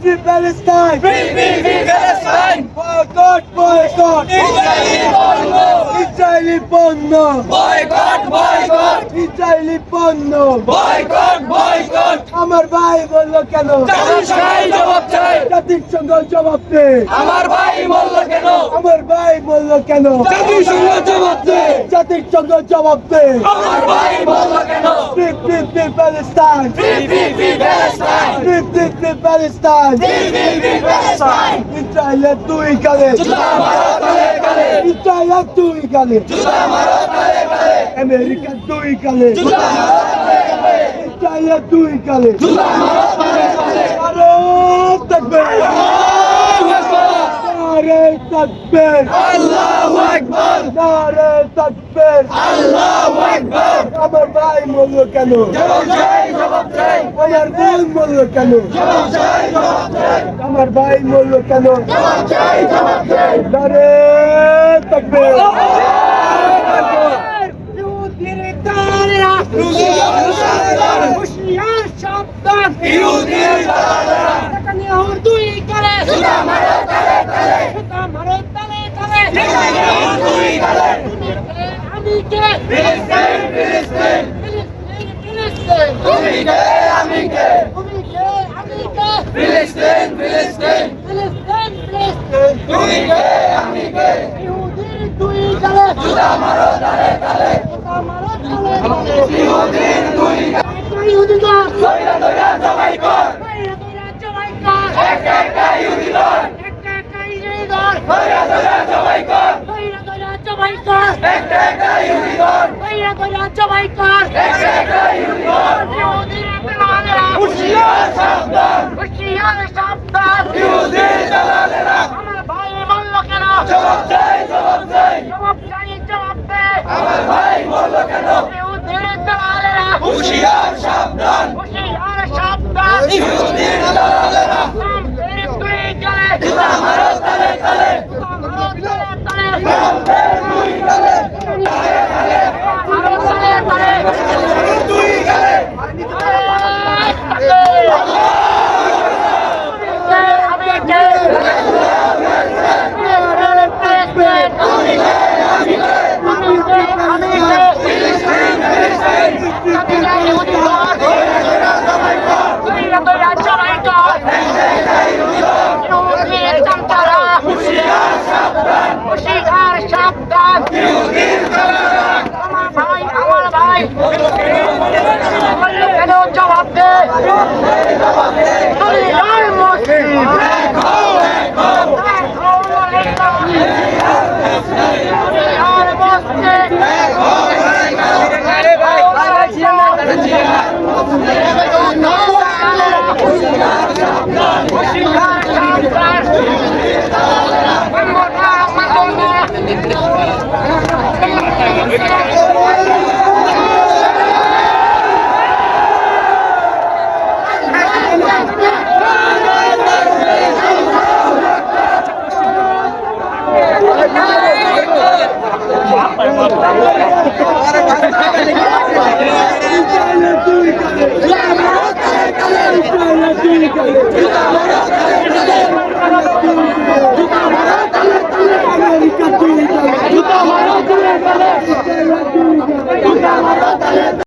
free Palestine! Free Palestine! Boycott! Boycott! Israeli পণ্য! Boycott! Boycott! Israeli পণ্য! Boycott! Boycott! আমার ভাই বললো কেন? জাতিসংঘ জবাব চাই! জাতিসংঘ জবাব দে! আমার ভাই বললো কেন? আমার ভাই বললো কেন? জাতিসংঘ জবাব দে! জাতিসংঘ জবাব দে! আমার ভাই বললো কেন? Free Palestine! Free Palestine! Free Palestine! Free Palestine! ইসরায়েলের দুই গালে! জুতা মারো তালে তালে! ইসরায়েলের দুই গালে! জুতা মারো তালে তালে! আমেরিকার দুই গালে! জুতা মারো তালে তালে! ইসরায়েলের দুই গালে! জুতা মারো তালে তালে! আরে তাকবীর! নারে তাকবীর! আল্লাহু আকবার! নারে তাকবীর! আল্লাহু আকবার! আমার ভাই বললো কেন? জবাব চাই! জবাব চাই! আমার বোন বললো কেন? জবাব চাই! জবাব চাই! আমার ভাই বললো কেন? জবাব চাই! জবাব চাই! নারে তাকবীর! ইহুদির দালালেরা! জুতা মারো তালে তালে! নেতানিয়াহুর দুই গালে! ফিলিস্তিন! ফিলিস্তিন! তুমি কে? আমি কে? ফিলিস্তিন! ফিলিস্তিন! তুমি কে? আমি কে? জুতা মারো তালে তালে! ইহুদির দুই গালে! দইরা দইরা জবাই কর! একটা একটা ইহুদি ধর! দইরা দইরা জবাই কর! একটা একটা ইহুদি ধর! একটা একটা ইহুদি ধর! হুঁশিয়ার সাবধান! ইহুদির দালালেরা! জবাব চাই! জবাব চাই! আমার ভাই বললো কেন? হুঁশিয়ার সাবধান! ইহুদির দালালেরা! জুতা মারো তালে তালে! দুই গালে! দুই গালে! জবাব দে আমেরিকার দুই গালে!